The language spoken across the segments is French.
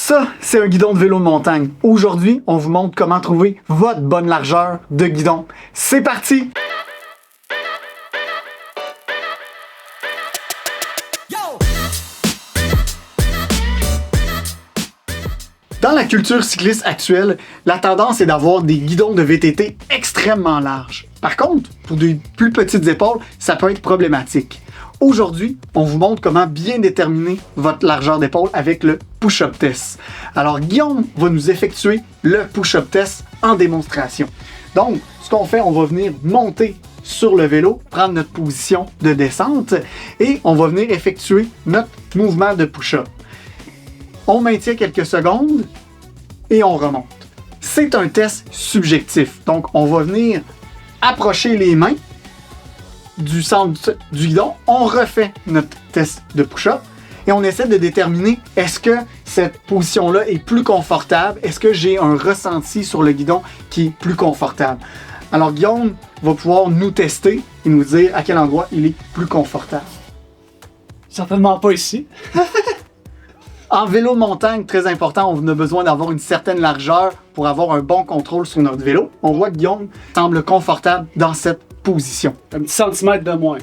Ça, c'est un guidon de vélo de montagne. Aujourd'hui, on vous montre comment trouver votre bonne largeur de guidon. C'est parti! Dans la culture cycliste actuelle, la tendance est d'avoir des guidons de VTT extrêmement larges. Par contre, pour des plus petites épaules, ça peut être problématique. Aujourd'hui, on vous montre comment bien déterminer votre largeur d'épaule avec le push-up test. Alors, Guillaume va nous effectuer le push-up test en démonstration. Donc, ce qu'on fait, on va venir monter sur le vélo, prendre notre position de descente et on va venir effectuer notre mouvement de push-up. On maintient quelques secondes et on remonte. C'est un test subjectif. Donc, on va venir approcher les mains du centre du guidon. On refait notre test de push-up et on essaie de déterminer est-ce que cette position-là est plus confortable? Est-ce que j'ai un ressenti sur le guidon qui est plus confortable? Alors, Guillaume va pouvoir nous tester et nous dire à quel endroit il est plus confortable. Certainement pas ici. En vélo de montagne, très important, on a besoin d'avoir une certaine largeur pour avoir un bon contrôle sur notre vélo. On voit que Guillaume semble confortable dans cette position. Un petit centimètre de moins.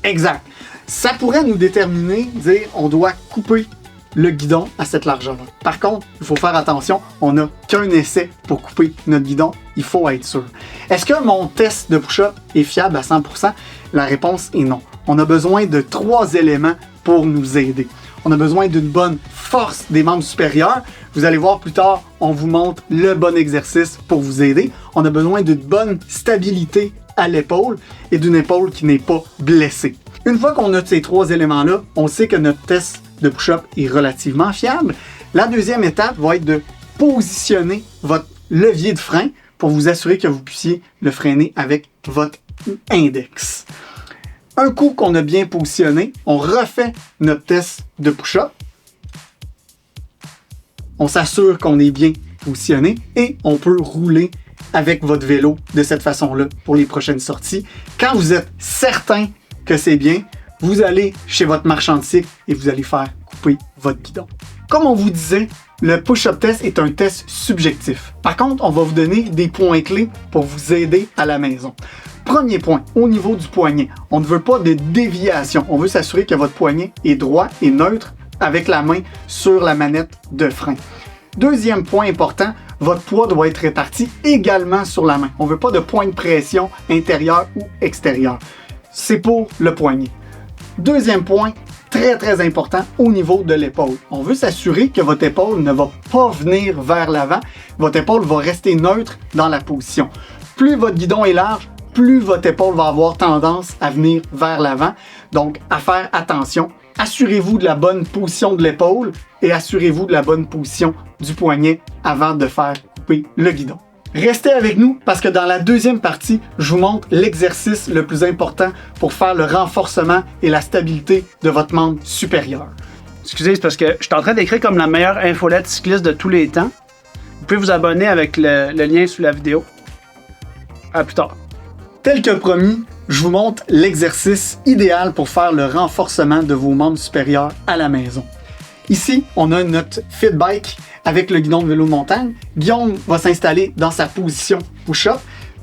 Exact. Ça pourrait nous déterminer, dire on doit couper le guidon à cette largeur-là. Par contre, il faut faire attention, on n'a qu'un essai pour couper notre guidon, il faut être sûr. Est-ce que mon test de push-up est fiable à 100%? La réponse est non. On a besoin de 3 éléments pour nous aider. On a besoin d'une bonne force des membres supérieurs. Vous allez voir plus tard, on vous montre le bon exercice pour vous aider. On a besoin d'une bonne stabilité à l'épaule et d'une épaule qui n'est pas blessée. Une fois qu'on a ces 3 éléments-là, on sait que notre test de push-up est relativement fiable. La deuxième étape va être de positionner votre levier de frein pour vous assurer que vous puissiez le freiner avec votre index. Un coup qu'on a bien positionné, on refait notre test de push-up. On s'assure qu'on est bien positionné et on peut rouler avec votre vélo de cette façon-là pour les prochaines sorties. Quand vous êtes certain que c'est bien, vous allez chez votre marchand de cycle et vous allez faire couper votre guidon. Comme on vous disait, le push-up test est un test subjectif. Par contre, on va vous donner des points clés pour vous aider à la maison. Premier point, au niveau du poignet. On ne veut pas de déviation. On veut s'assurer que votre poignet est droit et neutre avec la main sur la manette de frein. Deuxième point important, votre poids doit être réparti également sur la main. On ne veut pas de point de pression intérieur ou extérieur. C'est pour le poignet. Deuxième point, très important, au niveau de l'épaule. On veut s'assurer que votre épaule ne va pas venir vers l'avant. Votre épaule va rester neutre dans la position. Plus votre guidon est large, plus votre épaule va avoir tendance à venir vers l'avant. Donc, à faire attention. Assurez-vous de la bonne position de l'épaule et assurez-vous de la bonne position du poignet avant de faire couper le guidon. Restez avec nous parce que dans la deuxième partie, je vous montre l'exercice le plus important pour faire le renforcement et la stabilité de votre membre supérieur. Excusez, c'est parce que je suis en train d'écrire comme la meilleure infolette cycliste de tous les temps. Vous pouvez vous abonner avec le lien sous la vidéo. À plus tard. Tel que promis, je vous montre l'exercice idéal pour faire le renforcement de vos membres supérieurs à la maison. Ici, on a notre fit bike avec le guidon de vélo de montagne. Guillaume va s'installer dans sa position push-up.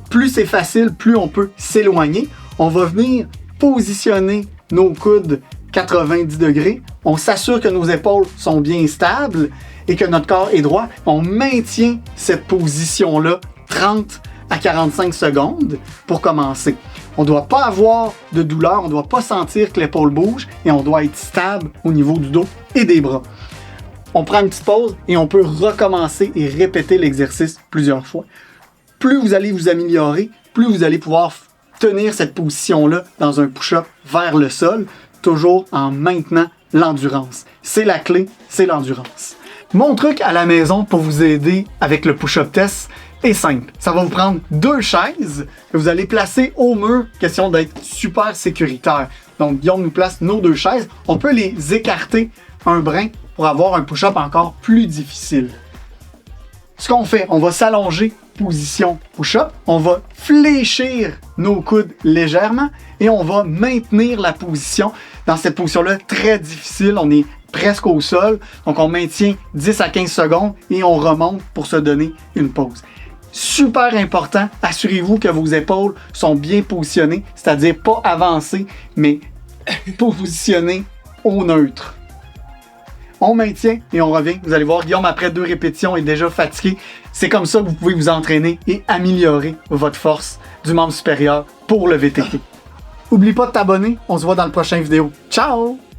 Plus c'est facile, plus on peut s'éloigner. On va venir positionner nos coudes 90 degrés. On s'assure que nos épaules sont bien stables et que notre corps est droit. On maintient cette position-là 30 à 45 secondes pour commencer. On ne doit pas avoir de douleur, on ne doit pas sentir que l'épaule bouge et on doit être stable au niveau du dos et des bras. On prend une petite pause et on peut recommencer et répéter l'exercice plusieurs fois. Plus vous allez vous améliorer, plus vous allez pouvoir tenir cette position-là dans un push-up vers le sol, toujours en maintenant l'endurance. C'est la clé, c'est l'endurance. Mon truc à la maison pour vous aider avec le push-up test est simple. Ça va vous prendre 2 chaises que vous allez placer au mur, question d'être super sécuritaire. Donc, Guillaume nous place nos 2 chaises. On peut les écarter un brin pour avoir un push-up encore plus difficile. Ce qu'on fait, on va s'allonger, position push-up, on va fléchir nos coudes légèrement et on va maintenir la position. Dans cette position-là, très difficile, on est presque au sol. Donc, on maintient 10 à 15 secondes et on remonte pour se donner une pause. Super important, assurez-vous que vos épaules sont bien positionnées, c'est-à-dire pas avancées, mais positionnées au neutre. On maintient et on revient. Vous allez voir, Guillaume, après 2 répétitions, est déjà fatigué. C'est comme ça que vous pouvez vous entraîner et améliorer votre force du membre supérieur pour le VTT. Oublie pas de t'abonner. On se voit dans le prochain vidéo. Ciao!